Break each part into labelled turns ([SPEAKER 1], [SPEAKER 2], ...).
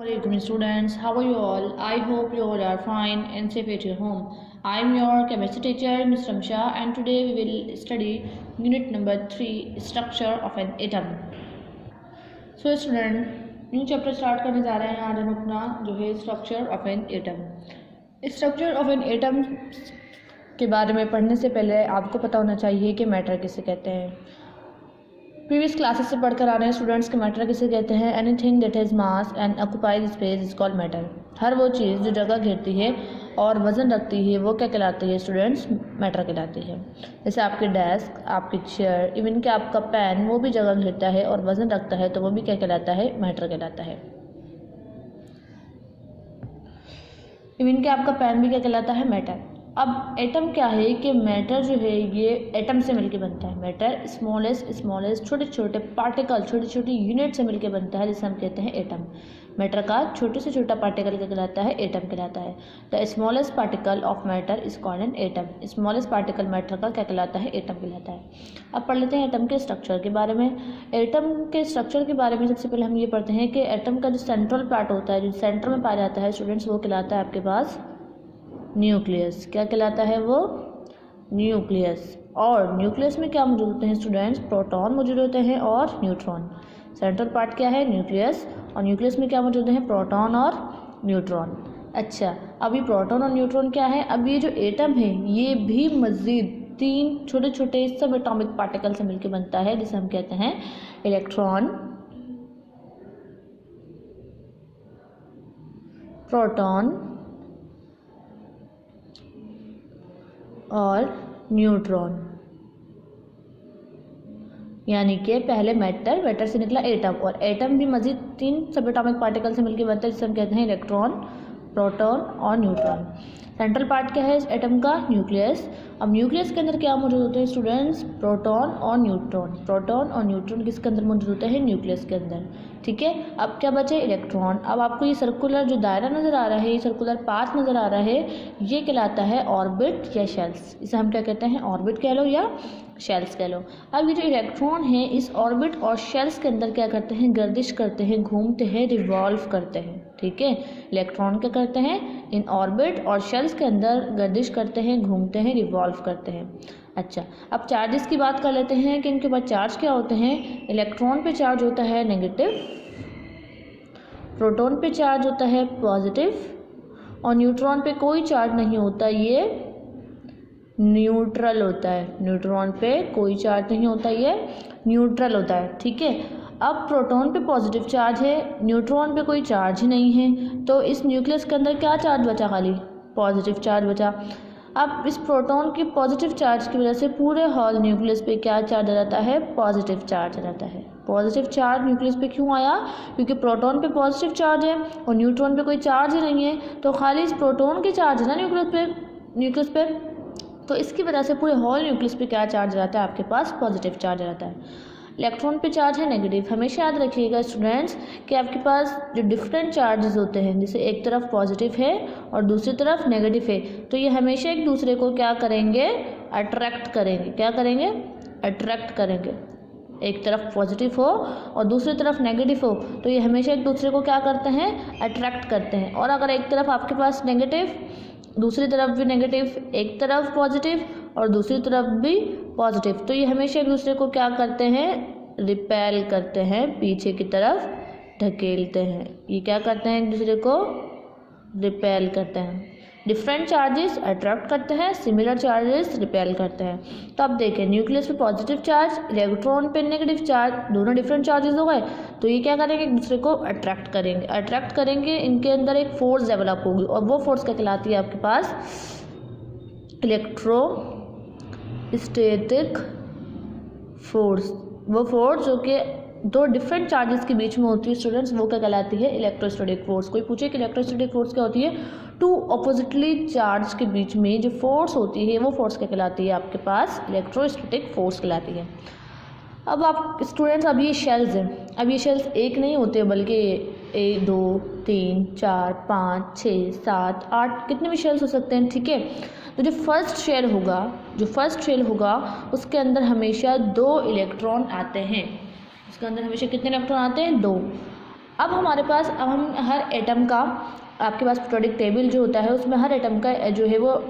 [SPEAKER 1] Assalamualaikum students, how are you all? I hope you all are fine and safe at your home. I am your chemistry teacher Ms. Ramsha and today we will study unit number 3 structure of an atom. So student, new chapter start करने जा रहे हैं आज हम अपना जो है structure of an atom. Structure of an atom के बारे में पढ़ने से पहले आपको पता होना चाहिए कि मैटर किसे कहते हैं। प्रीवियस क्लासेस से पढ़कर आ रहे हैं स्टूडेंट्स के मैटर किसे कहते हैं। Anything that has mass and occupies space is called matter. हर वो चीज़ जो जगह घेरती है और वज़न रखती है वो क्या कहलाती है स्टूडेंट्स? मैटर कहलाती है। जैसे आपके डेस्क, आपकी चेयर, इवन कि आपका पेन वो भी जगह घेरता है और वज़न रखता है तो वो भी क्या कहलाता है? मैटर कहलाता है। इवन कि आपका पेन भी क्या कहलाता है? मैटर। अब एटम क्या है कि मैटर जो है ये एटम से मिलके बनता है। मैटर स्मॉलेस्ट छोटे छोटे पार्टिकल, छोटी छोटी यूनिट से मिलके बनता है जिसे हम कहते हैं एटम। मैटर का छोटे से छोटा पार्टिकल क्या कहलाता है? एटम कहलाता है। The smallest particle of matter is called an atom. Smallest particle matter का क्या कहलाता है? एटम कहलाता है। अब पढ़ लेते हैं एटम के स्ट्रक्चर के बारे में। एटम के स्ट्रक्चर के बारे में सबसे पहले हम ये पढ़ते हैं कि एटम का जो सेंट्रल पार्ट होता है, जो सेंटर में पाया जाता है स्टूडेंट्स, वो कहलाता है आपके पास न्यूक्लियस। क्या कहलाता है वो? न्यूक्लियस। और न्यूक्लियस में क्या मौजूद होते हैं स्टूडेंट्स? प्रोटॉन मौजूद होते हैं और न्यूट्रॉन। सेंट्रल पार्ट क्या है? न्यूक्लियस। और न्यूक्लियस में क्या मौजूद है? प्रोटॉन और न्यूट्रॉन। अच्छा, अब ये प्रोटॉन और न्यूट्रॉन क्या है? अब ये जो एटम है ये भी मज़ीद 3 छोटे छोटे सब एटॉमिक पार्टिकल से मिलकर बनता है जिसे हम कहते हैं इलेक्ट्रॉन, प्रोटॉन और न्यूट्रॉन। यानी कि पहले मैटर से निकला एटम और एटम भी मज़ीद 3 सब एटॉमिक पार्टिकल से मिलकर बनता है जिसे हम कहते हैं इलेक्ट्रॉन, प्रोटॉन और न्यूट्रॉन। सेंट्रल पार्ट क्या है इस एटम का? न्यूक्लियस। अब न्यूक्लियस के अंदर क्या मौजूद होते हैं स्टूडेंट्स? प्रोटॉन और न्यूट्रॉन। प्रोटॉन और न्यूट्रॉन किसके अंदर मौजूद होते हैं? न्यूक्लियस के अंदर। ठीक है, अब क्या बचे? इलेक्ट्रॉन। अब आपको ये सर्कुलर जो दायरा नज़र आ रहा है, ये सर्कुलर पाथ नज़र आ रहा है, ये कहलाता है ऑर्बिट या शेल्स। इसे हम क्या कहते हैं? ऑर्बिट कह लो या शेल्स कह लो। अब ये जो इलेक्ट्रॉन है इस ऑर्बिट और शेल्स के अंदर क्या करते हैं? गर्दिश करते हैं, घूमते हैं, रिवॉल्व करते हैं। ठीक है, इलेक्ट्रॉन क्या करते हैं? इन ऑर्बिट और शेल्स के अंदर गर्दिश करते हैं, घूमते हैं, रिवॉल्व करते हैं। अच्छा, अब चार्जेस की बात कर लेते हैं कि इनके पास चार्ज क्या होते हैं। इलेक्ट्रॉन पे चार्ज होता है नेगेटिव, प्रोटॉन पे चार्ज होता है पॉजिटिव और न्यूट्रॉन पे कोई चार्ज नहीं होता, ये न्यूट्रल होता है। न्यूट्रॉन पे कोई चार्ज नहीं होता, ये न्यूट्रल होता है। ठीक है, अब प्रोटॉन पे पॉजिटिव चार्ज है, न्यूट्रॉन पे कोई चार्ज ही नहीं है, तो इस न्यूक्लियस के अंदर क्या चार्ज बचा? खाली पॉजिटिव चार्ज बचा। अब इस प्रोटॉन की पॉजिटिव चार्ज की वजह से पूरे होल न्यूक्लियस पे क्या चार्ज आ जाता है? पॉजिटिव चार्ज आ जाता है। पॉजिटिव चार्ज न्यूक्लियस पे क्यों आया? क्योंकि प्रोटॉन पे पॉजिटिव चार्ज है और न्यूट्रॉन पे कोई चार्ज ही नहीं है, तो खाली इस प्रोटॉन की चार्ज है ना न्यूक्लियस पे, तो इसकी वजह से पूरे होल न्यूक्लियस पे क्या चार्ज रहता है आपके पास? पॉजिटिव चार्ज रहता है। इलेक्ट्रॉन पे चार्ज है नेगेटिव। हमेशा याद रखिएगा स्टूडेंट्स कि आपके पास जो डिफरेंट चार्जेस होते हैं, जैसे एक तरफ पॉजिटिव है और दूसरी तरफ नेगेटिव है, तो ये हमेशा एक दूसरे को क्या करेंगे? अट्रैक्ट करेंगे। क्या करेंगे? अट्रैक्ट करेंगे। एक तरफ पॉजिटिव हो और दूसरी तरफ नेगेटिव हो तो ये हमेशा एक दूसरे को क्या करते हैं? अट्रैक्ट करते हैं। और अगर एक तरफ आपके पास नेगेटिव, दूसरी तरफ भी नेगेटिव, एक तरफ पॉजिटिव और दूसरी तरफ भी पॉजिटिव, तो ये हमेशा एक दूसरे को क्या करते हैं? रिपेल करते हैं, पीछे की तरफ ढकेलते हैं। ये क्या करते हैं? एक दूसरे को रिपेल करते हैं। डिफरेंट चार्जेस अट्रैक्ट करते हैं, सिमिलर चार्जेस रिपेल करते हैं। तो अब देखें, न्यूक्लियस पे पॉजिटिव चार्ज, इलेक्ट्रॉन पे नेगेटिव चार्ज, दोनों डिफरेंट चार्जेस हो गए, तो ये क्या करेंगे? एक दूसरे को अट्रैक्ट करेंगे, इनके अंदर एक फोर्स डेवलप होगी और वो फोर्स क्या कहलाती है आपके पास? Electrostatic force. वो फोर्स जो कि 2 डिफरेंट चार्जेस के बीच में होती है स्टूडेंट्स, वो क्या कहलाती है? Electrostatic force. कोई पूछे कि इलेक्ट्रोस्टैटिक फोर्स क्या होती है? 2 ऑपोजिटली चार्ज के बीच में जो फोर्स होती है वो फोर्स क्या कहलाती है आपके पास? इलेक्ट्रोस्टैटिक फोर्स कहलाती है। अब आप स्टूडेंट्स, अब ये शेल्स हैं। अब ये शेल्स एक नहीं होते बल्कि 1 2 3 4 5 6 7 8 कितने भी शेल्स हो सकते हैं। ठीक है, तो जो फर्स्ट शेल होगा उसके अंदर हमेशा 2 इलेक्ट्रॉन आते हैं। उसके अंदर हमेशा कितने इलेक्ट्रॉन आते हैं? 2। अब हमारे पास अब हम हर एटम का, आपके पास पीरियोडिक टेबल जो होता है उसमें हर एटम का जो है वो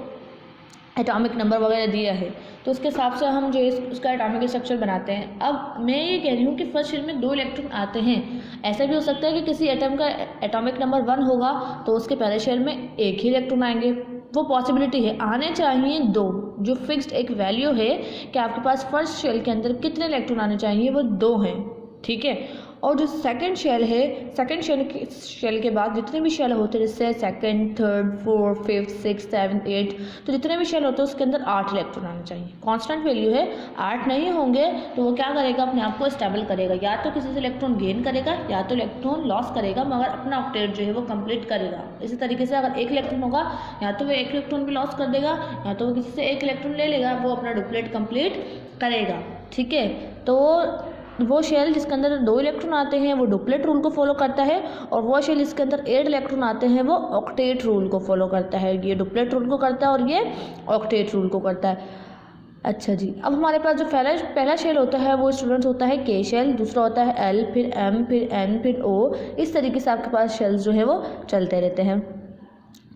[SPEAKER 1] एटॉमिक नंबर वगैरह दिया है, तो उसके हिसाब से हम जो है उसका एटॉमिक स्ट्रक्चर बनाते हैं। अब मैं ये कह रही हूँ कि फर्स्ट शेल में 2 इलेक्ट्रॉन आते हैं। ऐसा भी हो सकता है कि किसी एटम का एटॉमिक नंबर 1 होगा तो उसके पहले शेल में एक ही इलेक्ट्रॉन आएंगे, वो पॉसिबिलिटी है। आने चाहिए 2, जो फिक्स्ड एक वैल्यू है कि आपके पास फर्स्ट शेल के अंदर कितने इलेक्ट्रॉन आने चाहिए, वो 2 हैं, ठीक है। और जो सेकंड शेल है, सेकंड शेल के बाद जितने भी शेल होते हैं, जैसे second, third, fourth, fifth, six, seventh, eight, तो जितने भी शेल होते हैं उसके अंदर 8 इलेक्ट्रॉन आने चाहिए। कांस्टेंट वैल्यू है, 8 नहीं होंगे तो वो क्या करेगा, अपने आप को स्टेबल करेगा, या तो किसी से इलेक्ट्रॉन गेन करेगा या तो इलेक्ट्रॉन लॉस करेगा, मगर अपना ऑक्टेट जो है वो कंप्लीट करेगा। इसी तरीके से अगर 1 इलेक्ट्रॉन होगा, या तो वो 1 इलेक्ट्रॉन भी लॉस कर देगा, या तो वो किसी से 1 इलेक्ट्रॉन ले लेगा, वो अपना डुप्लेट कंप्लीट करेगा, ठीक है। तो वो शेल जिसके अंदर 2 इलेक्ट्रॉन आते हैं वो डुप्लेट रूल को फॉलो करता है, और वो शेल जिसके अंदर 8 इलेक्ट्रॉन आते हैं वो ऑक्टेट रूल को फॉलो करता है। ये डुप्लेट रूल को करता है और ये ऑक्टेट रूल को करता है। अच्छा जी, अब हमारे पास जो पहला शेल होता है वो स्टूडेंट्स होता है के शेल, दूसरा होता है एल, फिर एम, फिर एन, फिर ओ। इस तरीके से आपके पास शेल्स जो है वो चलते रहते हैं,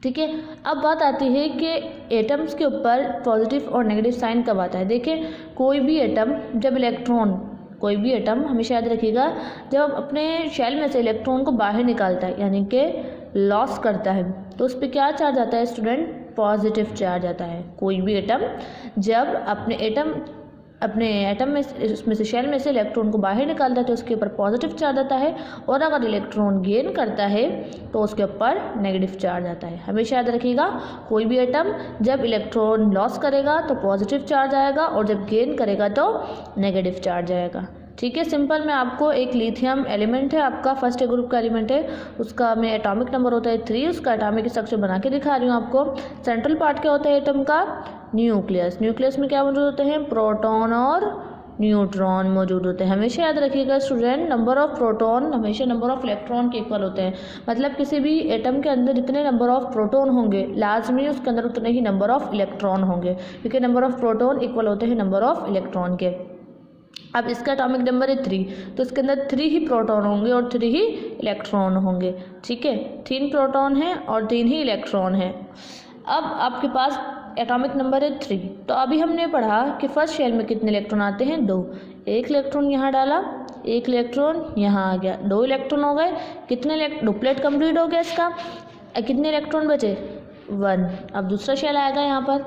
[SPEAKER 1] ठीक है। अब बात आती है कि एटम्स के ऊपर पॉजिटिव और नेगेटिव साइन कब आता है। देखिए, कोई भी एटम हमेशा याद रखिएगा, जब अपने शेल में से इलेक्ट्रॉन को बाहर निकालता है यानी कि लॉस करता है, तो उस पर क्या चार्ज आता है स्टूडेंट, पॉजिटिव चार्ज आता है। कोई भी एटम जब अपने एटम में उसमें से शेल में से इलेक्ट्रॉन को बाहर निकालता है तो उसके ऊपर पॉजिटिव चार्ज आता है, और अगर इलेक्ट्रॉन गेन करता है तो उसके ऊपर नेगेटिव चार्ज आता है। हमेशा याद रखिएगा, कोई भी एटम जब इलेक्ट्रॉन लॉस करेगा तो पॉजिटिव चार्ज आएगा, और जब गेन करेगा तो नेगेटिव चार्ज आएगा, ठीक है। सिंपल में आपको एक लिथियम एलिमेंट है, आपका फर्स्ट ग्रुप का एलिमेंट है, उसका में एटॉमिक नंबर होता है 3, उसका एटॉमिक स्ट्रक्चर बना के दिखा रही हूँ आपको। सेंट्रल पार्ट क्या होता है एटम का, न्यूक्लियस। न्यूक्लियस में क्या मौजूद होते हैं, प्रोटॉन और न्यूट्रॉन मौजूद होते हैं। हमेशा याद रखिएगा स्टूडेंट, नंबर ऑफ प्रोटॉन हमेशा नंबर ऑफ इलेक्ट्रॉन के इक्वल होते हैं। मतलब किसी भी एटम के अंदर जितने नंबर ऑफ प्रोटॉन होंगे, लाजमी उसके अंदर उतने ही नंबर ऑफ इलेक्ट्रॉन होंगे, क्योंकि नंबर ऑफ प्रोटॉन इक्वल होते हैं नंबर ऑफ इलेक्ट्रॉन के। अब इसका एटॉमिक नंबर है 3, तो इसके अंदर 3 ही प्रोटॉन होंगे और 3 ही इलेक्ट्रॉन होंगे, ठीक है। 3 प्रोटॉन हैं और 3 ही इलेक्ट्रॉन हैं। अब आपके पास एटॉमिक नंबर है 3, तो अभी हमने पढ़ा कि फर्स्ट शेल में कितने इलेक्ट्रॉन आते हैं, 2। 1 इलेक्ट्रॉन यहाँ डाला, 1 इलेक्ट्रॉन यहाँ आ गया, 2 इलेक्ट्रॉन हो गए। कितने डुप्लेट कंप्लीट हो गया इसका, कितने इलेक्ट्रॉन बचे, 1। अब दूसरा शेल आएगा यहाँ पर,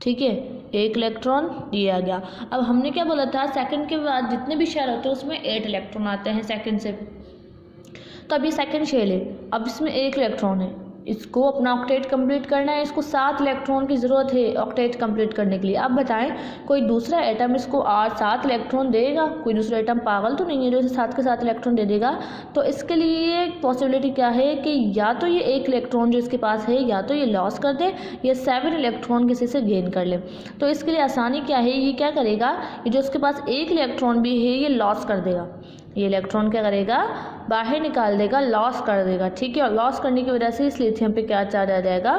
[SPEAKER 1] ठीक है, 1 इलेक्ट्रॉन दिया गया। अब हमने क्या बोला था, सेकंड के बाद जितने भी शेल होते हैं उसमें 8 इलेक्ट्रॉन आते हैं सेकंड से, तो अभी सेकंड शेल है, अब इसमें 1 इलेक्ट्रॉन है, इसको अपना ऑक्टेट कंप्लीट करना है, इसको 7 इलेक्ट्रॉन की ज़रूरत है ऑक्टेट कंप्लीट करने के लिए। अब बताएं, कोई दूसरा एटम इसको 7 इलेक्ट्रॉन देगा, कोई दूसरा एटम पागल तो नहीं है जो इसे 7 के 7 इलेक्ट्रॉन दे देगा। तो इसके लिए पॉसिबिलिटी क्या है कि या तो ये 1 इलेक्ट्रॉन जो इसके पास है या तो ये लॉस कर दे, या 7 इलेक्ट्रॉन किसी से गेन कर ले। तो इसके लिए आसानी क्या है, ये क्या करेगा, ये जो इसके पास 1 इलेक्ट्रॉन भी है ये लॉस कर देगा, ये इलेक्ट्रॉन क्या करेगा, बाहर निकाल देगा, लॉस कर देगा, ठीक है। और लॉस करने की वजह से इस लिथियम पे क्या चार्ज आ जाएगा,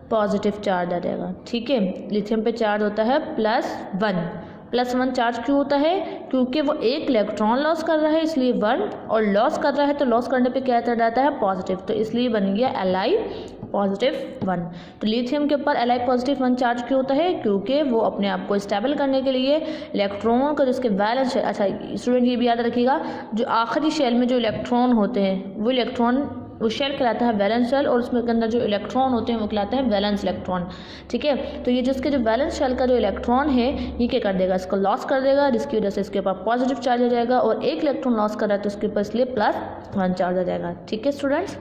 [SPEAKER 1] पॉजिटिव चार्ज आ जाएगा, ठीक है। लिथियम पे चार्ज होता है +1। +1 चार्ज क्यों होता है, क्योंकि वो 1 इलेक्ट्रॉन लॉस कर रहा है इसलिए 1, और लॉस कर रहा है तो लॉस करने पे क्या चार्ज आता है, पॉजिटिव, तो इसलिए बन गया Li+1। तो लिथियम के ऊपर Li+1 चार्ज क्यों होता है, क्योंकि वो अपने आप को स्टेबल करने के लिए इलेक्ट्रॉन को जिसके वैलेंस, अच्छा स्टूडेंट ये भी याद रखिएगा, जो आखिरी शेल में जो इलेक्ट्रॉन होते हैं वो इलेक्ट्रॉन, वो शेल कहलाता है वैलेंस शेल, और उसमें के अंदर जो इलेक्ट्रॉन होते हैं वो कहलाते हैं वैलेंस इलेक्ट्रॉन, ठीक है। तो ये जिसके जो वैलेंस शेल का जो इलेक्ट्रॉन है ये क्या कर देगा, इसको लॉस कर देगा, जिसकी वजह से इसके ऊपर पॉजिटिव चार्ज आ जाएगा, और 1 इलेक्ट्रॉन लॉस कर रहा है तो उसके ऊपर इसलिए +1 चार्ज आ जाएगा, ठीक है स्टूडेंट्स।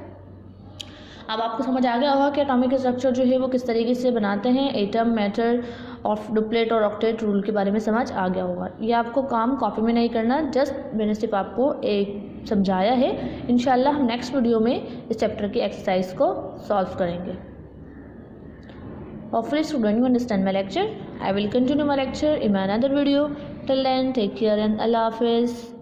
[SPEAKER 1] अब आपको समझ आ गया होगा कि एटॉमिक स्ट्रक्चर जो है वो किस तरीके से बनाते हैं, एटम, मैटर और डुप्लेट और ऑक्टेट रूल के बारे में समझ आ गया होगा। ये आपको काम कॉपी में नहीं करना, जस्ट मैंने सिर्फ आपको एक समझाया है। इंशाल्लाह हम नेक्स्ट वीडियो में इस चैप्टर की एक्सरसाइज को सॉल्व करेंगे। Hopefully student you understand my lecture. I will continue my lecture in my another video. Till then take care and Allah Hafiz.